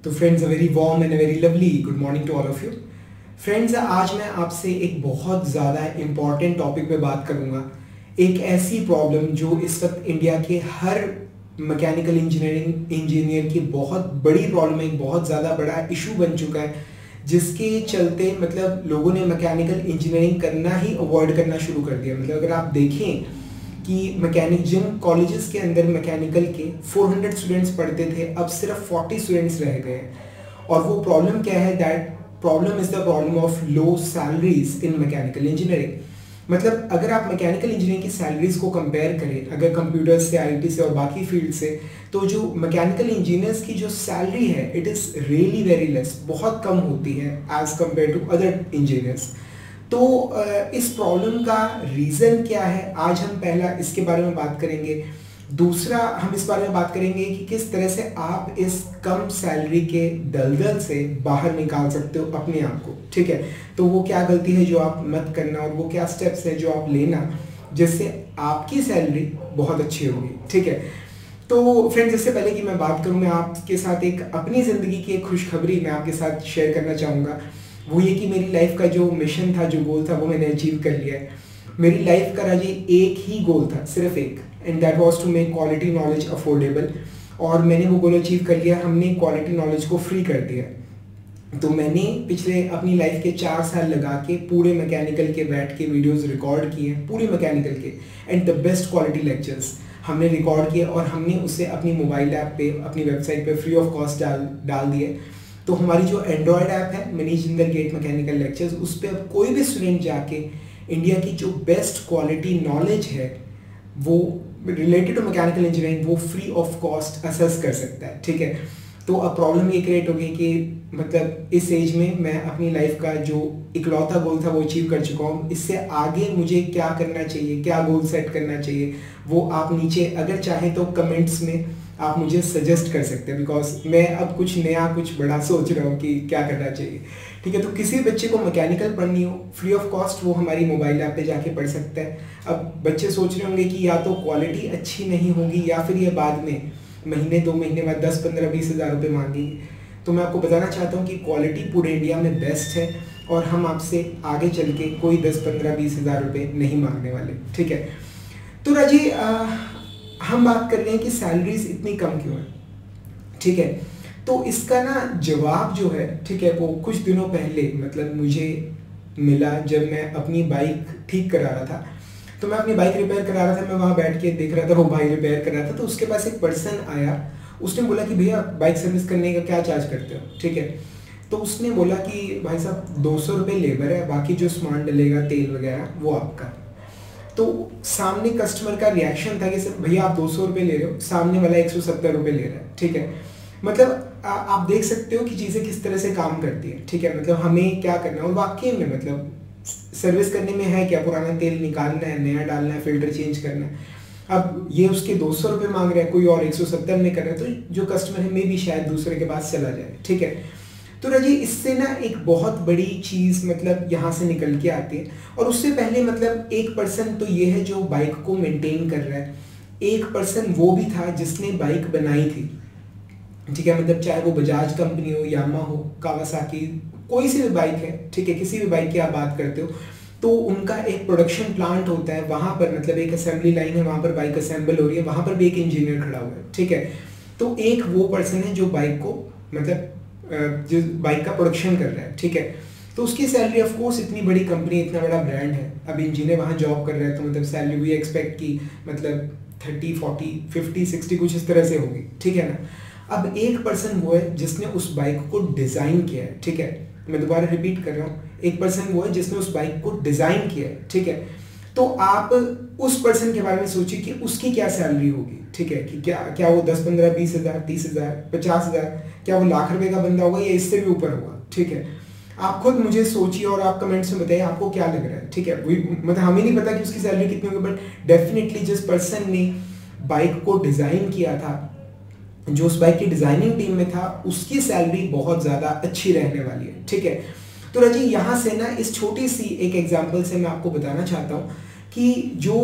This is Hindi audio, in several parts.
तो friends, a very warm and a very lovely good morning to all of you. Friends, आज मैं आपसे एक बहुत ज़्यादा इम्पॉर्टेंट टॉपिक पे बात करूँगा। एक ऐसी प्रॉब्लम जो इस वक्त इंडिया के हर मैकेनिकल इंजीनियर की बहुत बड़ी प्रॉब्लम है, एक बहुत ज़्यादा बड़ा इशू बन चुका है, जिसके चलते मतलब लोगों ने मैकेनिकल इंजीनियरिंग करना ही अवॉइड करना शुरू कर दिया। मतलब अगर आप देखें कि जिन कॉलेजेस के अंदर मैकेनिकल के 400 स्टूडेंट्स पढ़ते थे, अब सिर्फ 40 स्टूडेंट्स रह गए हैं। और वो प्रॉब्लम क्या है? That problem is the problem of low salaries in mechanical engineering. मतलब अगर आप मैकेनिकल इंजीनियरिंग की सैलरीज को कंपेयर करें अगर कंप्यूटर से, आईटी से और बाकी फील्ड से, तो जो मैकेनिकल इंजीनियर्स की जो सैलरी है it is really very less, बहुत कम होती है as compare to other engineers. तो इस प्रॉब्लम का रीज़न क्या है, आज हम पहला इसके बारे में बात करेंगे। दूसरा, हम इस बारे में बात करेंगे कि किस तरह से आप इस कम सैलरी के दलदल से बाहर निकाल सकते हो अपने आप को। ठीक है, तो वो क्या गलती है जो आप मत करना और वो क्या स्टेप्स है जो आप लेना जिससे आपकी सैलरी बहुत अच्छी होगी। ठीक है, तो फ्रेंड्स, इससे पहले कि मैं बात करूँ, मैं आपके साथ एक अपनी ज़िंदगी की एक खुशखबरी मैं आपके साथ शेयर करना चाहूँगा। वो ये कि मेरी लाइफ का जो मिशन था, जो गोल था, वो मैंने अचीव कर लिया है। मेरी लाइफ का राजी एक ही गोल था, सिर्फ एक, and that was to make quality knowledge affordable. और मैंने वो गोल अचीव कर लिया। हमने क्वालिटी नॉलेज को फ्री कर दिया। तो मैंने पिछले अपनी लाइफ के 4 साल लगा के पूरे मैकेनिकल के बैठ के वीडियोस रिकॉर्ड किए हैं, पूरे मैकेनिकल के, and the best quality lectures हमने रिकॉर्ड किए और हमने उसे अपनी मोबाइल ऐप पे, अपनी वेबसाइट पे फ्री ऑफ कॉस्ट डाल दिए। तो हमारी जो एंड्रॉयड ऐप है, मनीजिंदर गेट मैकेनिकल लेक्चर्स, उस पर अब कोई भी स्टूडेंट जाके इंडिया की जो बेस्ट क्वालिटी नॉलेज है वो रिलेटेड टू मैकेनिकल इंजीनियरिंग वो फ्री ऑफ कॉस्ट असेस कर सकता है। ठीक है, तो अब प्रॉब्लम ये क्रिएट हो गई कि मतलब इस एज में मैं अपनी लाइफ का जो इकलौता गोल था वो अचीव कर चुका हूँ। इससे आगे मुझे क्या करना चाहिए, क्या गोल सेट करना चाहिए, वो आप नीचे अगर चाहें तो कमेंट्स में आप मुझे सजेस्ट कर सकते हैं, बिकॉज मैं अब कुछ नया, कुछ बड़ा सोच रहा हूँ कि क्या करना चाहिए। ठीक है, तो किसी बच्चे को मैकेनिकल पढ़नी हो फ्री ऑफ कॉस्ट, वो हमारी मोबाइल ऐप पे जाके पढ़ सकता है। अब बच्चे सोच रहे होंगे कि या तो क्वालिटी अच्छी नहीं होगी या फिर ये बाद में महीने 2 महीने बाद 10, 15, 20 हज़ार रुपये मांगेंगे। तो मैं आपको बताना चाहता हूँ कि क्वालिटी पूरे इंडिया में बेस्ट है और हम आपसे आगे चल के कोई 10, 15, 20 हज़ार रुपये नहीं मांगने वाले। ठीक है, तो राजी, हम बात कर रहे हैं कि सैलरीज इतनी कम क्यों है। ठीक है, तो इसका ना जवाब जो है, ठीक है, वो कुछ दिनों पहले मतलब मुझे मिला जब मैं अपनी बाइक ठीक करा रहा था। तो मैं अपनी बाइक रिपेयर करा रहा था, मैं वहाँ बैठ के देख रहा था वो भाई रिपेयर कर रहा था। तो उसके पास एक पर्सन आया, उसने बोला कि भैया बाइक सर्विस करने का क्या चार्ज करते हो। ठीक है, तो उसने बोला कि भाई साहब 200 रुपये लेबर है, बाकी जो सामान डलेगा तेल वगैरह वो आपका। तो सामने कस्टमर का रिएक्शन था कि सर भैया आप 200 रुपये ले रहे हो, सामने वाला 170 रुपये ले रहा है। ठीक है, मतलब आप देख सकते हो कि चीज़ें किस तरह से काम करती है। ठीक है, मतलब हमें क्या करना है और वाकई में मतलब सर्विस करने में है क्या, पुराना तेल निकालना है, नया डालना है, फिल्टर चेंज करना है। अब ये उसके 200 रुपये मांग रहा है, कोई और 170 में कर रहा है, तो जो कस्टमर है मे भी शायद दूसरे के पास चला जाए। ठीक है, तो राजी, इससे ना एक बहुत बड़ी चीज़ मतलब यहाँ से निकल के आती है। और उससे पहले मतलब एक पर्सन तो ये है जो बाइक को मेंटेन कर रहा है, एक पर्सन वो भी था जिसने बाइक बनाई थी। ठीक है, मतलब चाहे वो बजाज कंपनी हो, यामा हो, कावासाकी, कोई सी भी बाइक है, ठीक है, किसी भी बाइक की आप बात करते हो, तो उनका एक प्रोडक्शन प्लांट होता है, वहाँ पर मतलब एक असेंबली लाइन है, वहाँ पर बाइक असेंबल हो रही है, वहाँ पर भी एक इंजीनियर खड़ा हुआ है। ठीक है, तो एक वो पर्सन है जो बाइक को मतलब जो बाइक का प्रोडक्शन कर रहा है। ठीक है, तो उसकी सैलरी ऑफ कोर्स, इतनी बड़ी कंपनी, इतना बड़ा ब्रांड है, अब इंजीनियर वहाँ जॉब कर रहा है, तो मतलब सैलरी भी एक्सपेक्ट की मतलब 30, 40, 50, 60 कुछ इस तरह से होगी। ठीक है ना। अब एक पर्सन वो है जिसने उस बाइक को डिज़ाइन किया है। ठीक है, मैं दोबारा रिपीट कर रहा हूँ, एक पर्सन वो है जिसने उस बाइक को डिज़ाइन किया है। ठीक है, तो आप उस पर्सन के बारे में सोचिए कि उसकी क्या सैलरी होगी। ठीक है, कि क्या वो 10, 15, 20 हज़ार, 30 हज़ार, 50 हज़ार, क्या वो लाख रुपए का बंदा होगा या इससे भी ऊपर होगा। ठीक है, आप खुद मुझे सोचिए और आप कमेंट्स में बताइए आपको क्या लग रहा है। ठीक है, वही मतलब हमें नहीं पता कि उसकी सैलरी कितनी होगी, बट डेफिनेटली जिस पर्सन ने बाइक को डिज़ाइन किया था, जो उस बाइक की डिज़ाइनिंग टीम में था, उसकी सैलरी बहुत ज़्यादा अच्छी रहने वाली है। ठीक है, तो राजी, यहाँ से ना इस छोटी सी एक एग्जांपल से मैं आपको बताना चाहता हूँ कि जो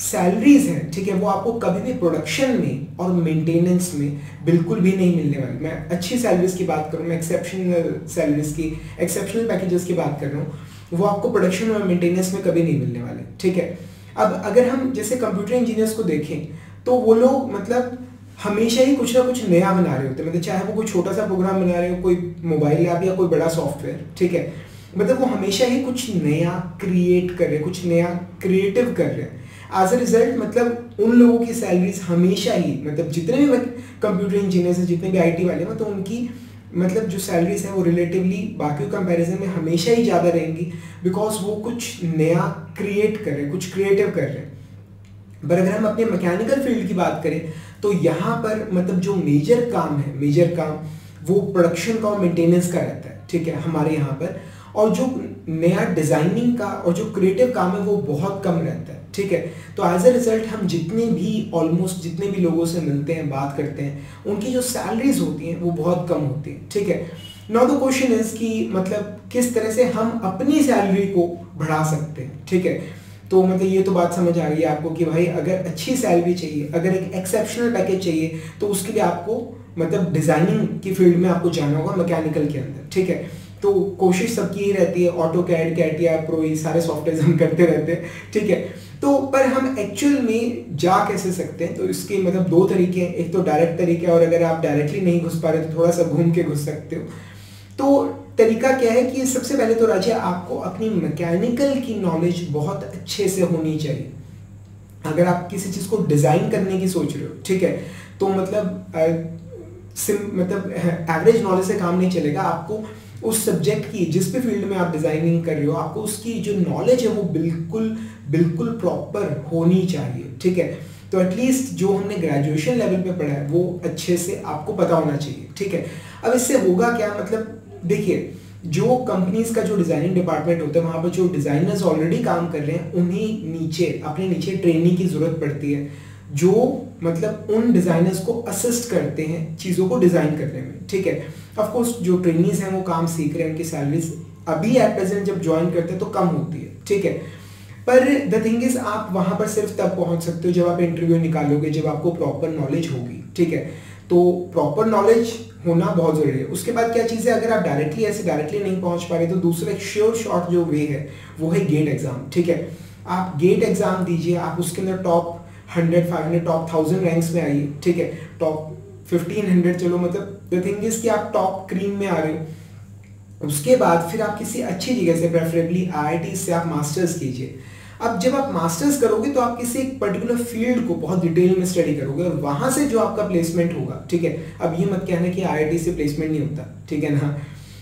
सैलरीज हैं, ठीक है, वो आपको कभी भी प्रोडक्शन में और मेंटेनेंस में बिल्कुल भी नहीं मिलने वाली। मैं अच्छी सैलरीज की बात करूँ, मैं एक्सेप्शनल सैलरीज की, एक्सेप्शनल पैकेजेस की बात कर रहा हूँ, वो आपको प्रोडक्शन और मेंटेनेंस में कभी नहीं मिलने वाले, ठीक है। अब अगर हम जैसे कंप्यूटर इंजीनियर्स को देखें तो वो लोग मतलब हमेशा ही कुछ ना कुछ नया बना रहे होते हैं, मतलब चाहे वो कोई छोटा सा प्रोग्राम बना रहे हो, कोई मोबाइल ऐप या कोई बड़ा सॉफ्टवेयर, ठीक है, मतलब वो हमेशा ही कुछ नया क्रिएट कर रहे हैं, कुछ नया क्रिएटिव कर रहे हैं। एज अ रिजल्ट मतलब उन लोगों की सैलरीज हमेशा ही, मतलब जितने भी कंप्यूटर इंजीनियर्स हैं, जितने भी आईटी वाले हैं, तो उनकी मतलब जो सैलरीज है वो रिलेटिवली बाकी कंपैरिजन में हमेशा ही ज़्यादा रहेंगी, बिकॉज वो कुछ नया क्रिएट कर रहे हैं, कुछ क्रिएटिव कर रहे हैं। पर अगर हम अपने मैकेनिकल फील्ड की बात करें तो यहाँ पर मतलब जो मेजर काम वो प्रोडक्शन का और मेंटेनेंस का रहता है, ठीक है, हमारे यहाँ पर। और जो नया डिजाइनिंग का और जो क्रिएटिव काम है वो बहुत कम रहता है, ठीक है। तो एज अ रिजल्ट हम ऑलमोस्ट जितने भी लोगों से मिलते हैं, बात करते हैं, उनकी जो सैलरीज होती हैं वो बहुत कम होती हैं, ठीक है। नाउ द क्वेश्चन इज कि मतलब किस तरह से हम अपनी सैलरी को बढ़ा सकते हैं, ठीक है। तो मतलब ये तो बात समझ आ गई आपको कि भाई अगर अच्छी सैलरी चाहिए, अगर एक एक्सेप्शनल पैकेज चाहिए, तो उसके लिए आपको मतलब डिजाइनिंग की फील्ड में आपको जाना होगा, मैकेनिकल के अंदर, ठीक है। तो कोशिश सबकी ही रहती है, ऑटोकैड, कैटिया, प्रो, ये सारे सॉफ्टवेयर हम करते रहते हैं, ठीक है। तो पर हम एक्चुअल में जा कैसे सकते हैं, तो इसके मतलब दो तरीके हैं। एक तो डायरेक्ट तरीका है, और अगर आप डायरेक्टली नहीं घुस पा रहे तो थोड़ा सा घूम के घुस सकते हो। तो तरीका क्या है कि सबसे पहले तो राजा आपको अपनी मैकेनिकल की नॉलेज बहुत अच्छे से होनी चाहिए। अगर आप किसी चीज़ को डिज़ाइन करने की सोच रहे हो, ठीक है, तो मतलब एवरेज नॉलेज से काम नहीं चलेगा। आपको उस सब्जेक्ट की, जिस भी फील्ड में आप डिजाइनिंग कर रहे हो, आपको उसकी जो नॉलेज है वो बिल्कुल प्रॉपर होनी चाहिए, ठीक है। तो एटलीस्ट जो हमने ग्रेजुएशन लेवल पे पढ़ा है वो अच्छे से आपको पता होना चाहिए, ठीक है। अब इससे होगा क्या, मतलब देखिए, जो कंपनीज का जो डिजाइनिंग डिपार्टमेंट होता है, वहां पर जो डिजाइनर्स ऑलरेडी काम कर रहे हैं, उन्हीं अपने नीचे ट्रेनिंग की जरूरत पड़ती है, जो मतलब उन डिजाइनर्स को असिस्ट करते हैं चीज़ों को डिज़ाइन करने में, ठीक है। ऑफ कोर्स जो ट्रेनीज हैं वो काम सीख रहे हैं, उनकी सैलरीज अभी एट प्रेजेंट जब ज्वाइन करते हैं तो कम होती है, ठीक है। पर द थिंग इज, आप वहां पर सिर्फ तब पहुंच सकते हो जब आप इंटरव्यू निकालोगे, जब आपको प्रॉपर नॉलेज होगी, ठीक है। तो प्रॉपर नॉलेज होना बहुत जरूरी है। उसके बाद क्या चीज़ है, अगर आप डायरेक्टली नहीं पहुंच पा रहे तो दूसरा एक श्योर शॉट जो वे है वो है गेट एग्जाम, ठीक है। आप गेट एग्जाम दीजिए, आप उसके अंदर टॉप 100, 500, टॉप 1000 रैंक्स में आइए, ठीक है, टॉप 1500, चलो मतलब द थिंग इज कि आप टॉप क्रीम में आ रहे हो। उसके बाद फिर आप किसी अच्छी जगह से, प्रेफरेबली आईआईटी से आप मास्टर्स कीजिए। अब जब आप मास्टर्स करोगे तो आप किसी एक पर्टिकुलर फील्ड को बहुत डिटेल में स्टडी करोगे, और वहां से जो आपका प्लेसमेंट होगा, ठीक है। अब ये मत कहना कि आईआईटी से प्लेसमेंट नहीं होता, ठीक है ना,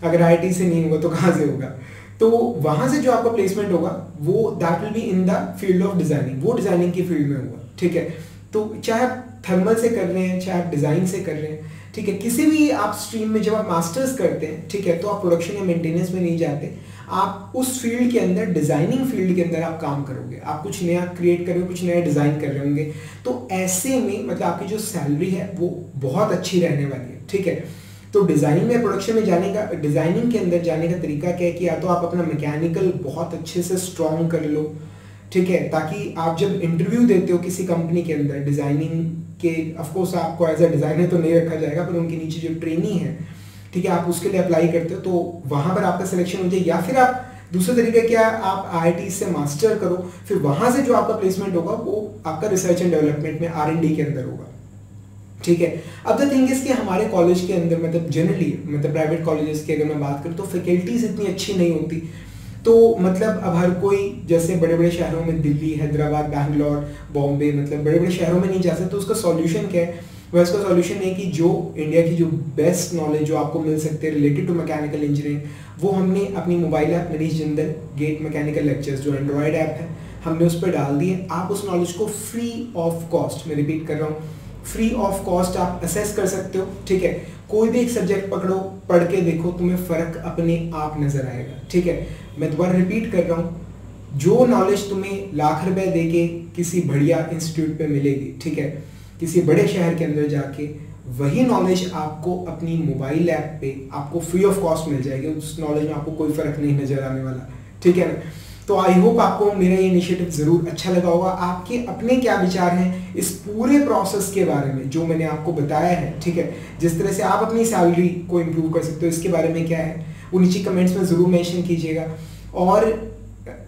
अगर आईआईटी से नहीं होगा तो कहाँ से होगा। तो वहां से जो आपका प्लेसमेंट होगा वो that will be in the field of designing, वो डिजाइनिंग की फील्ड में होगा, ठीक है। तो चाहे आप थर्मल से कर रहे हैं, चाहे आप डिजाइन से कर रहे हैं, ठीक है, किसी भी आप स्ट्रीम में जब आप मास्टर्स करते हैं, ठीक है, तो आप प्रोडक्शन या मेंटेनेंस में नहीं जाते, आप उस फील्ड के अंदर, डिजाइनिंग फील्ड के अंदर आप काम करोगे, आप कुछ नया क्रिएट कर रहे हो, कुछ नया डिजाइन कर रहे होंगे। तो ऐसे में मतलब आपकी जो सैलरी है वो बहुत अच्छी रहने वाली है, ठीक है। तो डिजाइनिंग में, प्रोडक्शन में जाने का, डिजाइनिंग के अंदर जाने का तरीका क्या है कि या तो आप अपना मैकेनिकल बहुत अच्छे से स्ट्रॉन्ग कर लो, ठीक है, ताकि आप जब इंटरव्यू देते हो किसी कंपनी के अंदर डिजाइनिंग के, ऑफकोर्स आपको एज अ डिजाइनर तो नहीं रखा जाएगा, पर उनके नीचे जो ट्रेनी है, ठीक है, आप उसके लिए अप्लाई करते हो तो वहां पर आपका सिलेक्शन हो जाए। या फिर आप दूसरा तरीका क्या, आप आईआईटी से मास्टर करो, फिर वहां से जो आपका प्लेसमेंट होगा वो आपका रिसर्च एंड डेवलपमेंट में, R&D के अंदर होगा, ठीक है। अब द थिंग इज कि हमारे कॉलेज के अंदर मतलब जनरली, मतलब प्राइवेट कॉलेजेस की अगर मैं बात करूँ तो फैकल्टीज इतनी अच्छी नहीं होती। तो मतलब अब हर कोई जैसे बड़े बड़े शहरों में, दिल्ली, हैदराबाद, बैंगलोर, बॉम्बे, मतलब बड़े बड़े शहरों में नहीं जा सकते। तो उसका सॉल्यूशन क्या है, वह इसका सॉल्यूशन है कि जो इंडिया की जो बेस्ट नॉलेज जो आपको मिल सकते हैं रिलेटेड टू मैकेनिकल इंजीनियरिंग, वो हमने अपनी mobile app Nareesh Jindal GATE mechanical lectures, जो एंड्रॉयड ऐप है, हमने उस पर डाल दिए। आप उस नॉलेज को फ्री ऑफ कॉस्ट, मैं रिपीट कर रहा हूँ, फ्री ऑफ कॉस्ट आप असेस कर सकते हो, ठीक है। कोई भी एक सब्जेक्ट पकड़ो, पढ़ के देखो, तुम्हें फर्क अपने आप नजर आएगा, ठीक है। मैं दोबारा रिपीट कर रहा हूँ, जो नॉलेज तुम्हें लाख रुपए देके किसी बढ़िया इंस्टीट्यूट पे मिलेगी, ठीक है, किसी बड़े शहर के अंदर जाके, वही नॉलेज आपको अपनी मोबाइल ऐप पे आपको फ्री ऑफ कॉस्ट मिल जाएगी। उस नॉलेज में आपको कोई फर्क नहीं नजर आने वाला, ठीक है ना। तो आई होप आपको मेरा ये इनिशिएटिव ज़रूर अच्छा लगा होगा। आपके अपने क्या विचार हैं इस पूरे प्रोसेस के बारे में जो मैंने आपको बताया है, ठीक है, जिस तरह से आप अपनी सैलरी को इम्प्रूव कर सकते हो, इसके बारे में क्या है वो नीचे कमेंट्स में ज़रूर मेंशन कीजिएगा। और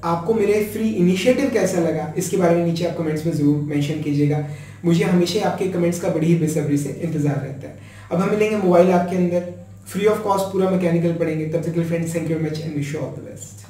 आपको मेरे फ्री इनिशिएटिव कैसा लगा इसके बारे में नीचे आप कमेंट्स में ज़रूर मेंशन कीजिएगा। मुझे हमेशा आपके कमेंट्स का बड़ी ही बेसब्री से इंतजार रहता है। अब हम मिलेंगे मोबाइल ऐप के अंदर, फ्री ऑफ कॉस्ट पूरा मैकेनिकल पढ़ेंगे। तब तक के लिए friends, thank you very much and wish you all the best.